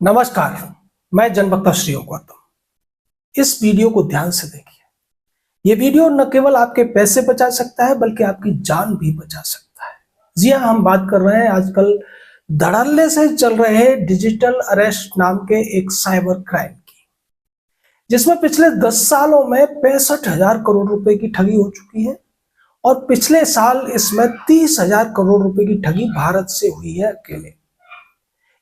नमस्कार। मैं जनभक्ता श्री गौतम। इस वीडियो को ध्यान से देखिए। ये वीडियो न केवल आपके पैसे बचा सकता है बल्कि आपकी जान भी बचा सकता है। जी हाँ, हम बात कर रहे हैं आजकल धड़ल्ले से चल रहे डिजिटल अरेस्ट नाम के एक साइबर क्राइम की, जिसमें पिछले 10 सालों में 65,000 करोड़ रुपए की ठगी हो चुकी है और पिछले साल इसमें 30,000 करोड़ रुपए की ठगी भारत से हुई है अकेले।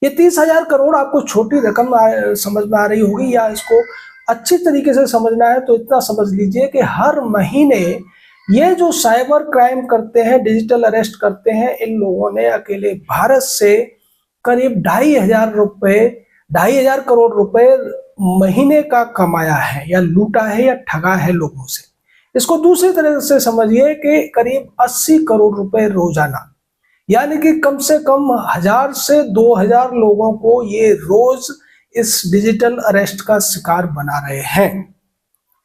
ये 30,000 करोड़ आपको छोटी रकम समझ में आ रही होगी, या इसको अच्छी तरीके से समझना है तो इतना समझ लीजिए कि हर महीने ये जो साइबर क्राइम करते हैं, डिजिटल अरेस्ट करते हैं, इन लोगों ने अकेले भारत से करीब 2,500 करोड़ रुपए महीने का कमाया है या लूटा है या ठगा है लोगों से। इसको दूसरी तरह से समझिए कि करीब 80 करोड़ रुपए रोजाना, यानी कि कम से कम 1,000 से 2,000 लोगों को ये रोज इस डिजिटल अरेस्ट का शिकार बना रहे हैं।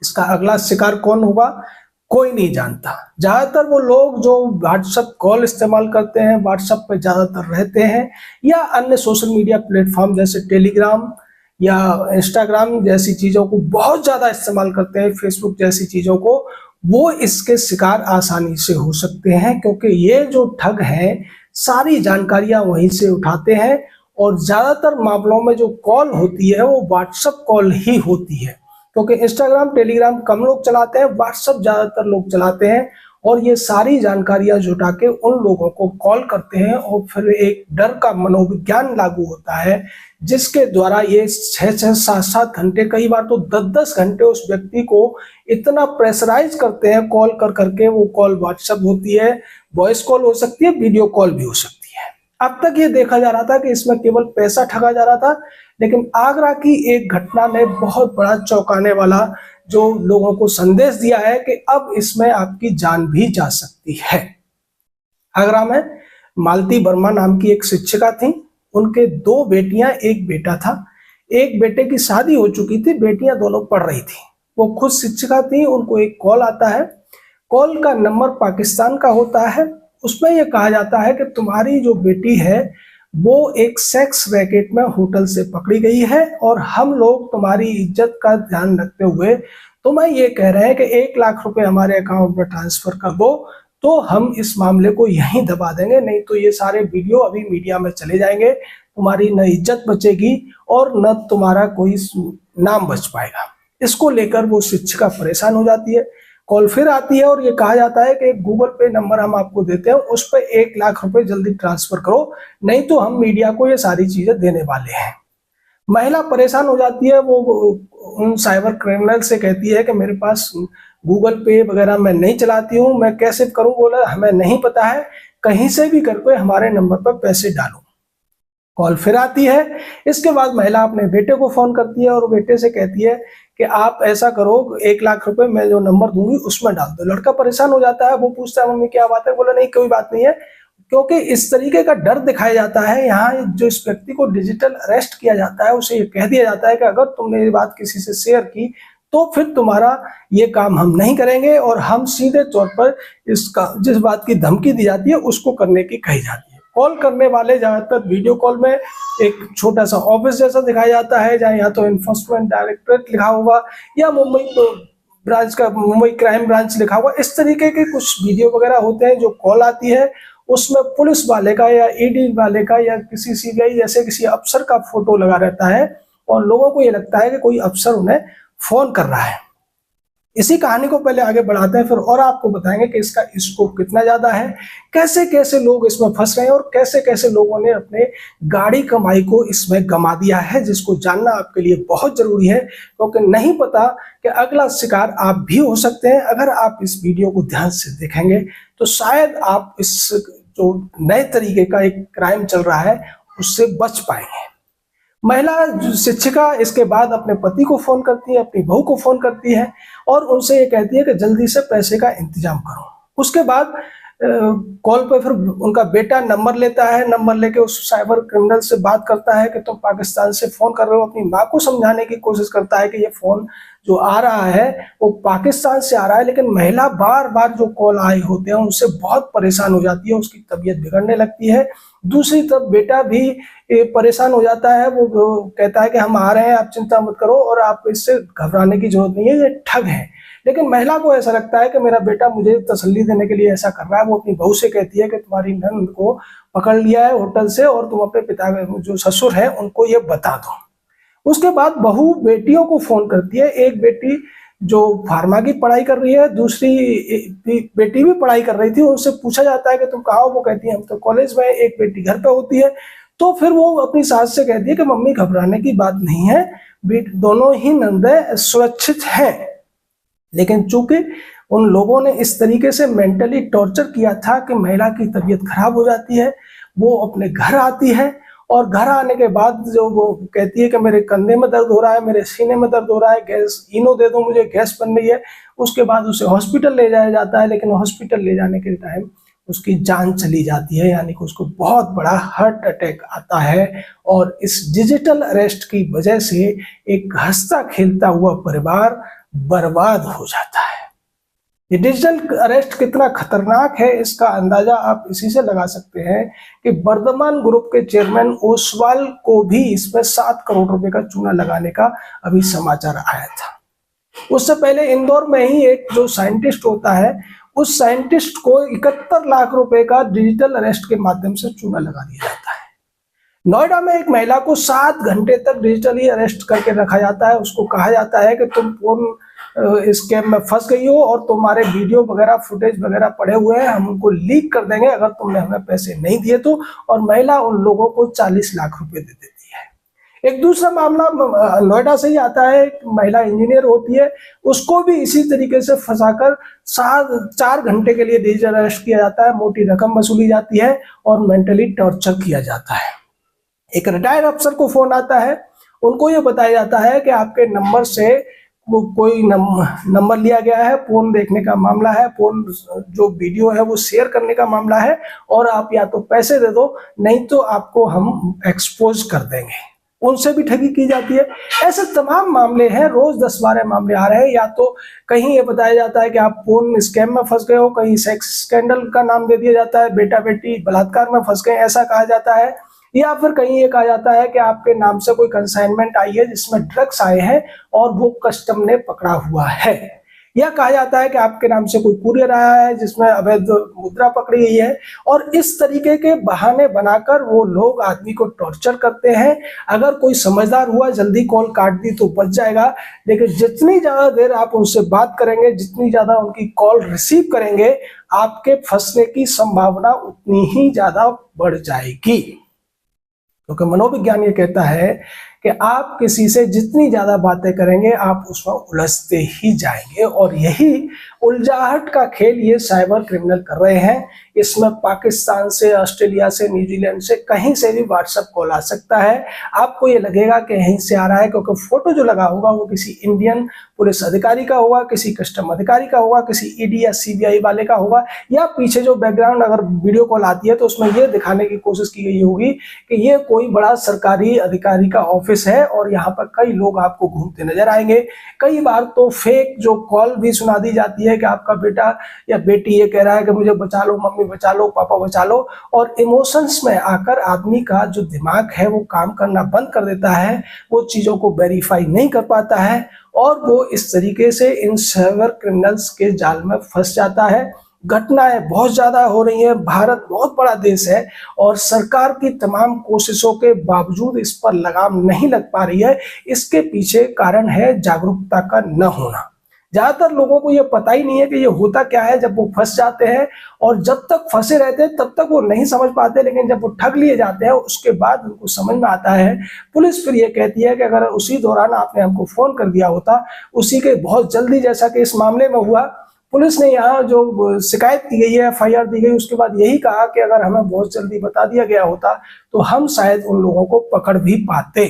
इसका अगला शिकार कौन होगा, कोई नहीं जानता। ज्यादातर वो लोग जो व्हाट्सएप कॉल इस्तेमाल करते हैं, व्हाट्सएप पे ज्यादातर रहते हैं, या अन्य सोशल मीडिया प्लेटफॉर्म जैसे टेलीग्राम या इंस्टाग्राम जैसी चीजों को बहुत ज्यादा इस्तेमाल करते हैं, फेसबुक जैसी चीजों को, वो इसके शिकार आसानी से हो सकते हैं, क्योंकि ये जो ठग हैं सारी जानकारियां वहीं से उठाते हैं और ज्यादातर मामलों में जो कॉल होती है वो व्हाट्सएप कॉल ही होती है, क्योंकि इंस्टाग्राम टेलीग्राम कम लोग चलाते हैं, व्हाट्सएप ज्यादातर लोग चलाते हैं। और ये सारी जानकारियां जुटा के उन लोगों को कॉल करते हैं और फिर एक डर का मनोविज्ञान लागू होता है, जिसके द्वारा ये 6-6, 7-7 घंटे, कई बार तो 10-10 घंटे उस व्यक्ति को इतना प्रेशराइज करते हैं कॉल कर करके। वो कॉल व्हाट्सएप होती है, वॉइस कॉल हो सकती है, वीडियो कॉल भी हो सकती है। अब तक ये देखा जा रहा था कि इसमें केवल पैसा ठगा जा रहा था, लेकिन आगरा की एक घटना ने बहुत बड़ा चौंकाने वाला जो लोगों को संदेश दिया है कि अब इसमें आपकी जान भी जा सकती है। आगरा में मालती वर्मा नाम की एक शिक्षिका थी, उनके 2 बेटियां, एक बेटा था। एक बेटे की शादी हो चुकी थी, बेटियां दोनों पढ़ रही थी। वो खुद शिक्षिका थी। उनको एक कॉल आता है, कॉल का नंबर पाकिस्तान का होता है। उसमें यह कहा जाता है कि तुम्हारी जो बेटी है वो एक सेक्स रैकेट में होटल से पकड़ी गई है और हम लोग तुम्हारी इज्जत का ध्यान रखते हुए तुम्हें ये कह रहे हैं कि 1 लाख रुपए हमारे अकाउंट में ट्रांसफर कर दो, तो हम इस मामले को यहीं दबा देंगे, नहीं तो ये सारे वीडियो अभी मीडिया में चले जाएंगे, तुम्हारी न इज्जत बचेगी और न तुम्हारा कोई नाम बच पाएगा। इसको लेकर वो शिक्षिका परेशान हो जाती है। कॉल फिर आती है और ये कहा जाता है कि गूगल पे नंबर हम आपको देते हैं, उस पर 1 लाख रुपए जल्दी ट्रांसफर करो, नहीं तो हम मीडिया को ये सारी चीजें देने वाले हैं। महिला परेशान हो जाती है। वो उन साइबर क्रिमिनल से कहती है कि मेरे पास गूगल पे वगैरह मैं नहीं चलाती हूँ, मैं कैसे करूँ। बोला हमें नहीं पता है, कहीं से भी करके हमारे नंबर पर पैसे डालो। कॉल फिर आती है। इसके बाद महिला अपने बेटे को फोन करती है और बेटे से कहती है कि आप ऐसा करो, 1 लाख रुपए मैं जो नंबर दूंगी उसमें डाल दो। लड़का परेशान हो जाता है। वो पूछता है मम्मी क्या बात है। बोला नहीं कोई बात नहीं है, क्योंकि इस तरीके का डर दिखाया जाता है। यहाँ जो इस व्यक्ति को डिजिटल अरेस्ट किया जाता है उसे ये कह दिया जाता है कि अगर तुमने ये बात किसी से शेयर की तो फिर तुम्हारा ये काम हम नहीं करेंगे, और हम सीधे तौर पर इसका जिस बात की धमकी दी जाती है उसको करने की कही जाती है। कॉल करने वाले ज्यादातर वीडियो कॉल में एक छोटा सा ऑफिस जैसा दिखाया जाता है, जहाँ या तो एनफोर्समेंट डायरेक्टरेट लिखा होगा या मुंबई ब्रांच का मुंबई क्राइम ब्रांच लिखा होगा। इस तरीके के कुछ वीडियो वगैरह होते हैं। जो कॉल आती है उसमें पुलिस वाले का या ईडी वाले का या किसी सीबीआई जैसे किसी अफसर का फोटो लगा रहता है और लोगों को ये लगता है कि कोई अफसर उन्हें फोन कर रहा है। इसी कहानी को पहले आगे बढ़ाते हैं, फिर और आपको बताएंगे कि इसका स्कोप कितना ज्यादा है, कैसे कैसे लोग इसमें फंस रहे हैं और कैसे कैसे लोगों ने अपने गाड़ी कमाई को इसमें गमा दिया है, जिसको जानना आपके लिए बहुत जरूरी है, क्योंकि नहीं पता कि अगला शिकार आप भी हो सकते हैं। अगर आप इस वीडियो को ध्यान से देखेंगे तो शायद आप इस जो नए तरीके का एक क्राइम चल रहा है उससे बच पाएंगे। महिला शिक्षिका इसके बाद अपने पति को फोन करती है, अपनी बहू को फोन करती है और उनसे ये कहती है कि जल्दी से पैसे का इंतजाम करो। उसके बाद कॉल पे फिर उनका बेटा नंबर लेता है, नंबर लेके उस साइबर क्रिमिनल से बात करता है कि तुम पाकिस्तान से फ़ोन कर रहे हो। अपनी माँ को समझाने की कोशिश करता है कि ये फ़ोन जो आ रहा है वो पाकिस्तान से आ रहा है, लेकिन महिला बार-बार जो कॉल आए होते हैं उनसे बहुत परेशान हो जाती है, उसकी तबीयत बिगड़ने लगती है। दूसरी तरफ बेटा भी परेशान हो जाता है, वो कहता है कि हम आ रहे हैं, आप चिंता मत करो और आपको इससे घबराने की ज़रूरत नहीं है, ये ठग हैं। लेकिन महिला को ऐसा लगता है कि मेरा बेटा मुझे तसल्ली देने के लिए ऐसा कर रहा है। वो अपनी बहू से कहती है कि तुम्हारी नंद को पकड़ लिया है होटल से और तुम अपने पिता जो ससुर हैं उनको ये बता दो। उसके बाद बहू बेटियों को फ़ोन करती है। एक बेटी जो फार्मा की पढ़ाई कर रही है, दूसरी बेटी भी पढ़ाई कर रही थी। उनसे पूछा जाता है कि तुम कहाँ हो? वो कहती है हम तो कॉलेज में। एक बेटी घर पे होती है। तो फिर वो अपनी सास से कहती है कि मम्मी घबराने की बात नहीं है, दोनों ही नंदें सुरक्षित हैं। लेकिन चूंकि उन लोगों ने इस तरीके से मेंटली टॉर्चर किया था कि महिला की तबीयत खराब हो जाती है, वो अपने घर आती है और घर आने के बाद जो वो कहती है कि मेरे कंधे में दर्द हो रहा है, मेरे सीने में दर्द हो रहा है, गैस इनो दे दो मुझे, गैस बन रही है। उसके बाद उसे हॉस्पिटल ले जाया जाता है, लेकिन हॉस्पिटल ले जाने के टाइम उसकी जान चली जाती है, यानी कि उसको बहुत बड़ा हार्ट अटैक आता है। और इस डिजिटल अरेस्ट की वजह से एक हंसता खेलता हुआ परिवार बर्बाद हो जाता है। ये डिजिटल अरेस्ट कितना खतरनाक है इसका अंदाजा आप इसी से लगा सकते हैं कि वर्धमान ग्रुप के चेयरमैन ओसवाल को भी इसमें 7 करोड़ रुपए का चूना लगाने का अभी समाचार आया था। उससे पहले इंदौर में ही एक जो साइंटिस्ट होता है, उस साइंटिस्ट को 71 लाख रुपए का डिजिटल अरेस्ट के माध्यम से चूना लगा दिया जाता है। नोएडा में एक महिला को 7 घंटे तक डिजिटली अरेस्ट करके रखा जाता है। उसको कहा जाता है कि तुम फोन स्कैम में फंस गई हो और तुम्हारे वीडियो वगैरह फुटेज वगैरह पड़े हुए हैं, हम उनको लीक कर देंगे अगर तुमने हमें पैसे नहीं दिए तो। और महिला उन लोगों को 40 लाख रुपए दे देती है। एक दूसरा मामला नोएडा से ही आता है। एक महिला इंजीनियर होती है, उसको भी इसी तरीके से फंसाकर 4 घंटे के लिए डिजिटल अरेस्ट किया जाता है, मोटी रकम वसूली जाती है और मेंटली टॉर्चर किया जाता है। एक रिटायर्ड अफसर को फोन आता है, उनको ये बताया जाता है कि आपके नंबर से कोई नंबर लिया गया है, फोन देखने का मामला है, फोन जो वीडियो है वो शेयर करने का मामला है और आप या तो पैसे दे दो नहीं तो आपको हम एक्सपोज कर देंगे। उनसे भी ठगी की जाती है। ऐसे तमाम मामले हैं, रोज 10-12 मामले आ रहे हैं। या तो कहीं ये बताया जाता है कि आप फोन स्कैम में फंस गए हो, कहीं सेक्स स्कैंडल का नाम दे दिया जाता है, बेटा बेटी बलात्कार में फंस गए ऐसा कहा जाता है। या फिर कहीं ये कहा जाता है कि आपके नाम से कोई कंसाइनमेंट आई है जिसमें ड्रग्स आए हैं और वो कस्टम ने पकड़ा हुआ है। या कहा जाता है कि आपके नाम से कोई कुरियर आया है जिसमें अवैध मुद्रा पकड़ी गई है। और इस तरीके के बहाने बनाकर वो लोग आदमी को टॉर्चर करते हैं। अगर कोई समझदार हुआ, जल्दी कॉल काट दी तो बच जाएगा, लेकिन जितनी ज्यादा देर आप उनसे बात करेंगे, जितनी ज्यादा उनकी कॉल रिसीव करेंगे, आपके फंसने की संभावना उतनी ही ज्यादा बढ़ जाएगी। क्योंकि मनोविज्ञान ये कहता है कि आप किसी से जितनी ज्यादा बातें करेंगे आप उसमें उलझते ही जाएंगे। और यही उलझाहट का खेल ये साइबर क्रिमिनल कर रहे हैं। इसमें पाकिस्तान से, ऑस्ट्रेलिया से, न्यूजीलैंड से, कहीं से भी व्हाट्सएप कॉल आ सकता है। आपको ये लगेगा कि यहीं से आ रहा है, क्योंकि फोटो जो लगा होगा वो किसी इंडियन पुलिस अधिकारी का होगा, किसी कस्टम अधिकारी का होगा, किसी ईडी या सीबीआई वाले का होगा। या पीछे जो बैकग्राउंड अगर वीडियो कॉल आती है तो उसमें ये दिखाने की कोशिश की गई होगी कि ये कोई बड़ा सरकारी अधिकारी का ऑफिस है और यहाँ पर कई लोग आपको घूमते नजर आएंगे। कई बार तो फेक जो कॉल भी सुना दी जाती है कि आपका बेटा या बेटी ये कह रहा है कि मुझे बचा लो, मम्मी बचा लो, पापा बचा लो। और इमोशंस में आकर आदमी का जो दिमाग है वो काम करना बंद कर देता है, वो चीजों को वेरीफाई नहीं कर पाता है और वो इस तरीके से इन साइबर क्रिमिनल्स के जाल में फंस जाता है। घटनाएं बहुत ज्यादा हो रही हैं। भारत बहुत बड़ा देश है और सरकार की तमाम कोशिशों के बावजूद इस पर लगाम नहीं लग पा रही है। इसके पीछे कारण है जागरूकता का न होना। ज्यादातर लोगों को ये पता ही नहीं है कि ये होता क्या है जब वो फंस जाते हैं। और जब तक फंसे रहते हैं तब तक वो नहीं समझ पाते, लेकिन जब वो ठग लिए जाते हैं उसके बाद उनको समझ में आता है। पुलिस फिर ये कहती है कि अगर उसी दौरान आपने हमको फोन कर दिया होता, उसी के बहुत जल्दी, जैसा कि इस मामले में हुआ, पुलिस ने यहाँ जो शिकायत की गई है, एफआईआर दी गई, उसके बाद यही कहा कि अगर हमें बहुत जल्दी बता दिया गया होता तो हम शायद उन लोगों को पकड़ भी पाते।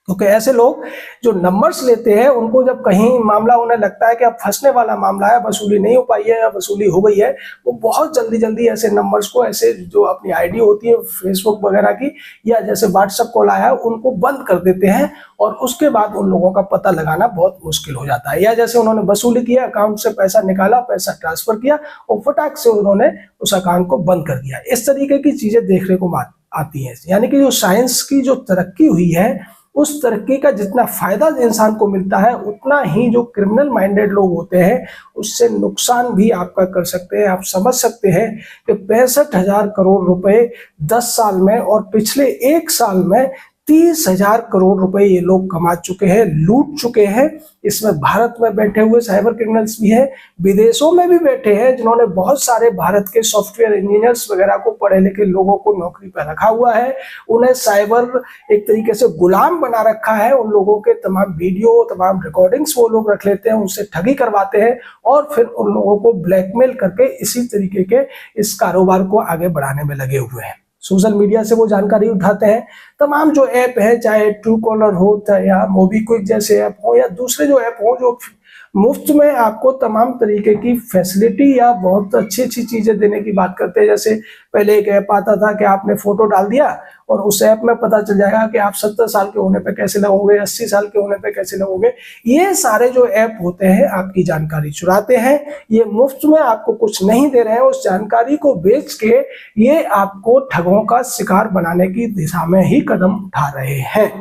क्योंकि ऐसे लोग जो नंबर्स लेते हैं, उनको जब कहीं मामला उन्हें लगता है कि अब फंसने वाला मामला है, वसूली नहीं हो पाई है या वसूली हो गई है, वो बहुत जल्दी जल्दी ऐसे नंबर्स को, ऐसे जो अपनी आईडी होती है फेसबुक वगैरह की या जैसे व्हाट्सएप कॉल आया है, उनको बंद कर देते हैं और उसके बाद उन लोगों का पता लगाना बहुत मुश्किल हो जाता है। या जैसे उन्होंने वसूली किया, अकाउंट से पैसा निकाला, पैसा ट्रांसफर किया और फटाक से उन्होंने उस अकाउंट को बंद कर दिया। इस तरीके की चीजें देखने को आती हैं। यानी कि जो साइंस की जो तरक्की हुई है, उस तरक्की का जितना फायदा इंसान को मिलता है, उतना ही जो क्रिमिनल माइंडेड लोग होते हैं उससे नुकसान भी आपका कर सकते हैं। आप समझ सकते हैं कि 65,000 करोड़ रुपए 10 साल में और पिछले 1 साल में 30,000 करोड़ रुपए ये लोग कमा चुके हैं, लूट चुके हैं। इसमें भारत में बैठे हुए साइबर क्रिमिनल्स भी हैं, विदेशों में भी बैठे हैं, जिन्होंने बहुत सारे भारत के सॉफ्टवेयर इंजीनियर्स वगैरह को, पढ़े लिखे लोगों को नौकरी पर रखा हुआ है। उन्हें साइबर एक तरीके से गुलाम बना रखा है। उन लोगों के तमाम वीडियो, तमाम रिकॉर्डिंग्स वो लोग रख लेते हैं, उनसे ठगी करवाते हैं और फिर उन लोगों को ब्लैकमेल करके इसी तरीके के इस कारोबार को आगे बढ़ाने में लगे हुए हैं। सोशल मीडिया से वो जानकारी उठाते हैं। तमाम जो ऐप है, चाहे ट्रू कॉलर हो या मोबीक्विक जैसे ऐप हो या दूसरे जो ऐप हो, जो मुफ्त में आपको तमाम तरीके की फैसिलिटी या बहुत अच्छी अच्छी चीजें देने की बात करते हैं। जैसे पहले एक ऐप आता था कि आपने फोटो डाल दिया और उस ऐप में पता चल जाएगा कि आप 70 साल के होने पे कैसे लगोगे, 80 साल के होने पे कैसे लगोगे। ये सारे जो ऐप होते हैं आपकी जानकारी चुराते हैं। ये मुफ्त में आपको कुछ नहीं दे रहे हैं, उस जानकारी को बेच के ये आपको ठगों का शिकार बनाने की दिशा में ही कदम उठा रहे हैं।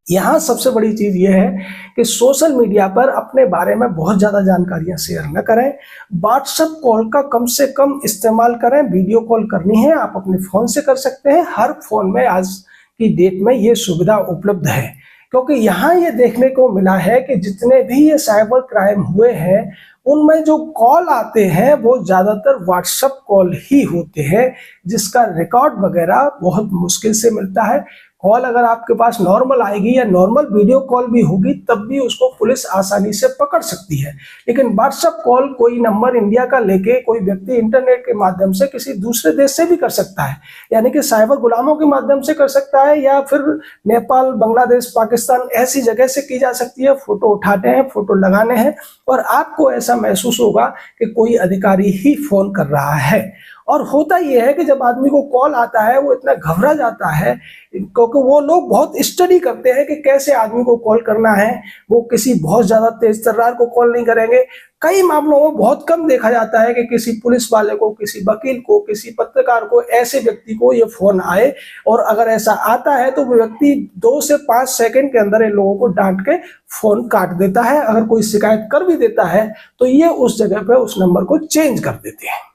यहाँ सबसे बड़ी चीज ये है कि सोशल मीडिया पर अपने बारे में बहुत ज्यादा जानकारियां शेयर न करें। व्हाट्सएप कॉल का कम से कम इस्तेमाल करें। वीडियो कॉल करनी है आप अपने फोन से कर सकते हैं। हर फोन में आज की डेट में ये सुविधा उपलब्ध है, क्योंकि यहाँ ये देखने को मिला है कि जितने भी ये साइबर क्राइम हुए हैं, उनमें जो कॉल आते हैं वो ज्यादातर व्हाट्सएप कॉल ही होते हैं, जिसका रिकॉर्ड वगैरह बहुत मुश्किल से मिलता है। कॉल अगर आपके पास नॉर्मल आएगी या नॉर्मल वीडियो कॉल भी होगी, तब भी उसको पुलिस आसानी से पकड़ सकती है। लेकिन व्हाट्सएप कॉल कोई नंबर इंडिया का लेके कोई व्यक्ति इंटरनेट के माध्यम से किसी दूसरे देश से भी कर सकता है, यानी कि साइबर गुलामों के माध्यम से कर सकता है, या फिर नेपाल, बांग्लादेश, पाकिस्तान ऐसी जगह से की जा सकती है। फोटो उठाते हैं, फोटो लगाने हैं और आपको ऐसा महसूस होगा कि कोई अधिकारी ही फोन कर रहा है। और होता यह है कि जब आदमी को कॉल आता है वो इतना घबरा जाता है, क्योंकि वो लोग बहुत स्टडी करते हैं कि कैसे आदमी को कॉल करना है। वो किसी बहुत ज्यादा तेज तर्रार को कॉल नहीं करेंगे। कई मामलों में बहुत कम देखा जाता है कि किसी पुलिस वाले को, किसी वकील को, किसी पत्रकार को, ऐसे व्यक्ति को ये फोन आए, और अगर ऐसा आता है तो वो व्यक्ति 2 से 5 सेकंड के अंदर इन लोगों को डांट के फोन काट देता है। अगर कोई शिकायत कर भी देता है तो ये उस जगह पे उस नंबर को चेंज कर देते हैं।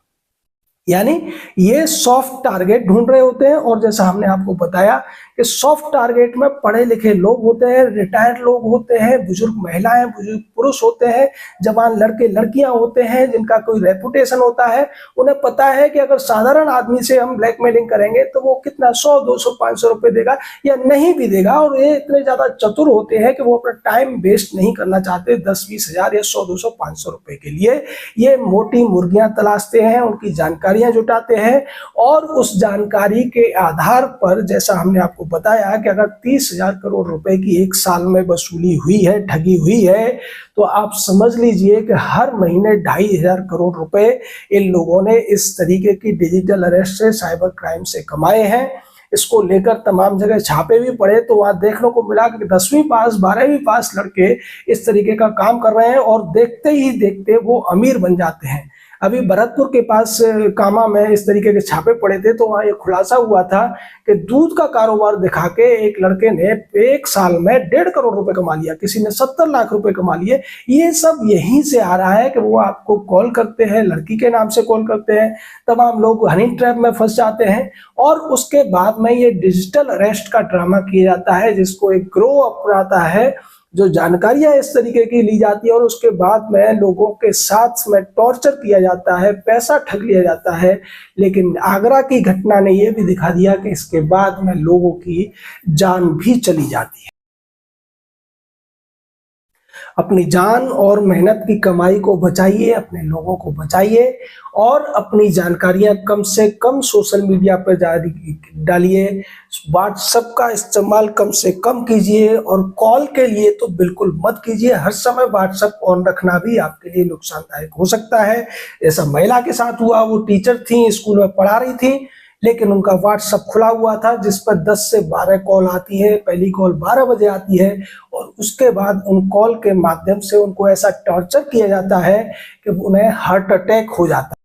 यानी ये सॉफ्ट टारगेट ढूंढ रहे होते हैं। और जैसा हमने आपको बताया कि सॉफ्ट टारगेट में पढ़े लिखे लोग होते हैं, रिटायर्ड लोग होते हैं, बुजुर्ग महिलाएं, बुजुर्ग पुरुष होते हैं, जवान लड़के लड़कियां होते हैं, जिनका कोई रेपुटेशन होता है। उन्हें पता है कि अगर साधारण आदमी से हम ब्लैकमेलिंग करेंगे तो वो कितना 100, 200, 500 रुपए देगा या नहीं भी देगा। और ये इतने ज्यादा चतुर होते हैं कि वो अपना टाइम वेस्ट नहीं करना चाहते 10, 20 हजार या 100, 200, 500 रुपए के लिए। ये मोटी मुर्गियां तलाशते हैं, उनकी जानकारियां जुटाते हैं और उस जानकारी के आधार पर, जैसा हमने आपको बताया कि अगर 30,000 करोड़ रुपए की 1 साल में वसूली हुई है, ठगी हुई है, तो आप समझ लीजिए कि हर महीने 2,500 करोड़ रुपए इन लोगों ने इस तरीके की डिजिटल अरेस्ट से, साइबर क्राइम से कमाए हैं। इसको लेकर तमाम जगह छापे भी पड़े तो वहां देखने को मिला कि 10वीं पास, 12वीं पास लड़के इस तरीके का काम कर रहे हैं और देखते ही देखते वो अमीर बन जाते हैं। अभी भरतपुर के पास कामा में इस तरीके के छापे पड़े थे तो वहाँ ये खुलासा हुआ था कि दूध का कारोबार दिखा के एक लड़के ने 1 साल में 1.5 करोड़ रुपए कमा लिया, किसी ने 70 लाख रुपए कमा लिए। ये सब यहीं से आ रहा है कि वो आपको कॉल करते हैं, लड़की के नाम से कॉल करते हैं, तमाम लोग हनी ट्रैप में फंस जाते हैं और उसके बाद में ये डिजिटल अरेस्ट का ड्रामा किया जाता है, जिसको एक ग्रो अप आता है, जो जानकारियां इस तरीके की ली जाती है और उसके बाद में लोगों के साथ में टॉर्चर किया जाता है, पैसा ठग लिया जाता है। लेकिन आगरा की घटना ने यह भी दिखा दिया कि इसके बाद में लोगों की जान भी चली जाती है। अपनी जान और मेहनत की कमाई को बचाइए, अपने लोगों को बचाइए और अपनी जानकारियां कम से कम सोशल मीडिया पर जारी डालिए। व्हाट्सएप का इस्तेमाल कम से कम कीजिए और कॉल के लिए तो बिल्कुल मत कीजिए। हर समय व्हाट्सएप ऑन रखना भी आपके लिए नुकसानदायक हो सकता है। ऐसा महिला के साथ हुआ, वो टीचर थी, स्कूल में पढ़ा रही थी, लेकिन उनका व्हाट्सएप खुला हुआ था जिस पर 10 से 12 कॉल आती है। पहली कॉल 12 बजे आती है और उसके बाद उन कॉल के माध्यम से उनको ऐसा टॉर्चर किया जाता है कि उन्हें हार्ट अटैक हो जाता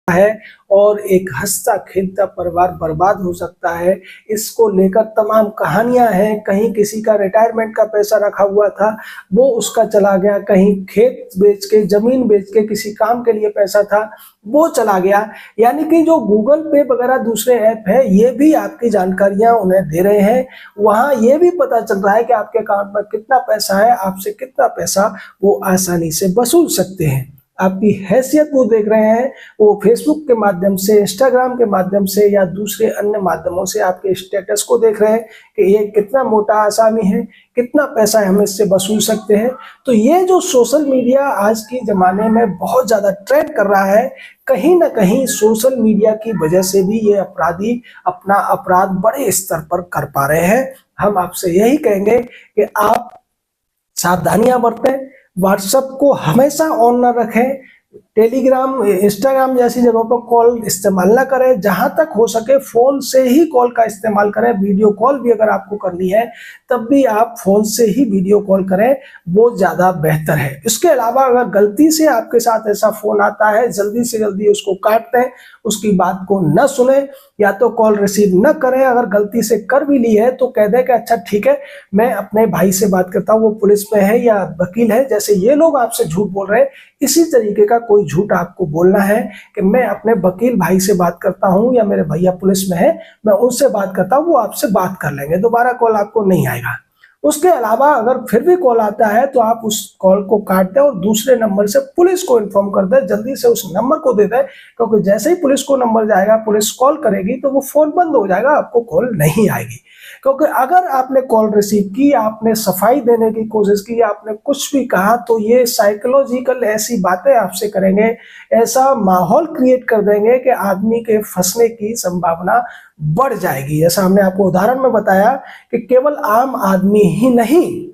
है और एक हंसता खेलता परिवार बर्बाद हो सकता है। इसको लेकर तमाम कहानियां हैं। कहीं किसी का रिटायरमेंट का पैसा रखा हुआ था, वो उसका चला गया। कहीं खेत बेच के, जमीन बेच के किसी काम के लिए पैसा था, वो चला गया। यानी कि जो गूगल पे वगैरह दूसरे ऐप है, ये भी आपकी जानकारियां उन्हें दे रहे हैं। वहां ये भी पता चल रहा है कि आपके अकाउंट में कितना पैसा है, आपसे कितना पैसा वो आसानी से वसूल सकते हैं। आपकी हैसियत वो देख रहे हैं, वो फेसबुक के माध्यम से, इंस्टाग्राम के माध्यम से या दूसरे अन्य माध्यमों से आपके स्टेटस को देख रहे हैं कि ये कितना मोटा आसामी है, कितना पैसा हम इससे वसूल सकते हैं। तो ये जो सोशल मीडिया आज के ज़माने में बहुत ज़्यादा ट्रेंड कर रहा है, कहीं ना कहीं सोशल मीडिया की वजह से भी ये अपराधी अपना अपराध बड़े स्तर पर कर पा रहे हैं। हम आपसे यही कहेंगे कि आप सावधानियां बरतें, व्हाट्सएप को हमेशा ऑन न रखें, टेलीग्राम, इंस्टाग्राम जैसी जगहों पर कॉल इस्तेमाल ना करें। जहां तक हो सके फ़ोन से ही कॉल का इस्तेमाल करें। वीडियो कॉल भी अगर आपको करनी है तब भी आप फ़ोन से ही वीडियो कॉल करें, वो ज़्यादा बेहतर है। इसके अलावा अगर गलती से आपके साथ ऐसा फ़ोन आता है, जल्दी से जल्दी उसको काट दें, उसकी बात को न सुने या तो कॉल रिसीव न करें। अगर गलती से कर भी ली है तो कह दें कि अच्छा ठीक है, मैं अपने भाई से बात करता हूँ, वो पुलिस में है या वकील है। जैसे ये लोग आपसे झूठ बोल रहे हैं, इसी तरीके का कोई झूठ आपको बोलना है कि मैं अपने वकील भाई से बात करता हूं या मेरे भैया पुलिस में है, मैं उनसे बात करता हूं, वो आपसे बात कर लेंगे, दोबारा कॉल आपको नहीं आएगा। उसके अलावा अगर फिर भी कॉल आता है तो आप उस कॉल को काट दें और दूसरे नंबर से पुलिस को इन्फॉर्म कर दें, जल्दी से उस नंबर को दे दें, क्योंकि जैसे ही पुलिस को नंबर जाएगा, पुलिस कॉल करेगी तो वो फोन बंद हो जाएगा, आपको कॉल नहीं आएगी। क्योंकि अगर आपने कॉल रिसीव की, आपने सफाई देने की कोशिश की, आपने कुछ भी कहा, तो ये साइकोलॉजिकल ऐसी बातें आपसे करेंगे, ऐसा माहौल क्रिएट कर देंगे कि आदमी के फंसने की संभावना बढ़ जाएगी। जैसा हमने आपको उदाहरण में बताया कि केवल आम आदमी ही नहीं,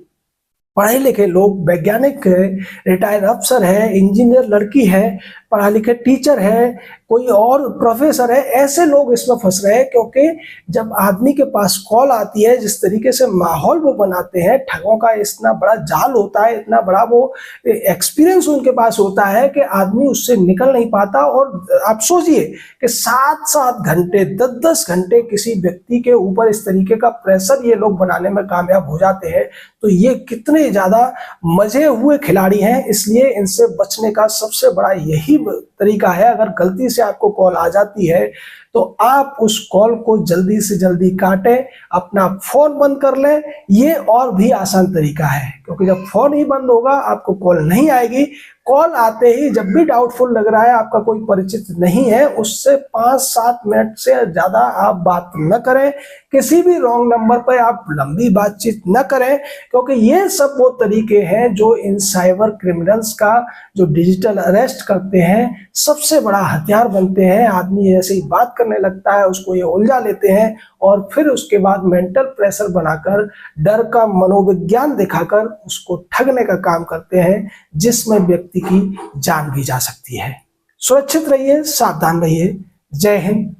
पढ़े लिखे लोग, वैज्ञानिक है, रिटायर्ड अफसर है, इंजीनियर लड़की है, पढ़ा लिखे टीचर है, कोई और प्रोफेसर है, ऐसे लोग इसमें फंस रहे हैं। क्योंकि जब आदमी के पास कॉल आती है, जिस तरीके से माहौल वो बनाते हैं, ठगों का इतना बड़ा जाल होता है, इतना बड़ा वो एक्सपीरियंस उनके पास होता है कि आदमी उससे निकल नहीं पाता। और आप सोचिए कि 7-7 घंटे, 10-10 घंटे किसी व्यक्ति के ऊपर इस तरीके का प्रेशर ये लोग बनाने में कामयाब हो जाते हैं, तो ये कितने ज़्यादा मजे हुए खिलाड़ी हैं। इसलिए इनसे बचने का सबसे बड़ा यही तरीका है, अगर गलती से आपको कॉल आ जाती है तो आप उस कॉल को जल्दी से जल्दी काटें, अपना फोन बंद कर लें। ये और भी आसान तरीका है, क्योंकि जब फोन ही बंद होगा आपको कॉल नहीं आएगी। कॉल आते ही जब भी डाउटफुल लग रहा है, आपका कोई परिचित नहीं है, उससे 5-7 मिनट से ज़्यादा आप बात न करें। किसी भी रॉन्ग नंबर पर आप लंबी बातचीत न करें, क्योंकि ये सब वो तरीके हैं जो इन साइबर क्रिमिनल्स का, जो डिजिटल अरेस्ट करते हैं, सबसे बड़ा हथियार बनते हैं। आदमी ऐसे ही बात करने लगता है, उसको ये उलझा लेते हैं और फिर उसके बाद मेंटल प्रेशर बनाकर, डर का मनोविज्ञान दिखाकर उसको ठगने का काम करते हैं, जिसमें व्यक्ति की जान भी जा सकती है। सुरक्षित रहिए, सावधान रहिए। जय हिंद,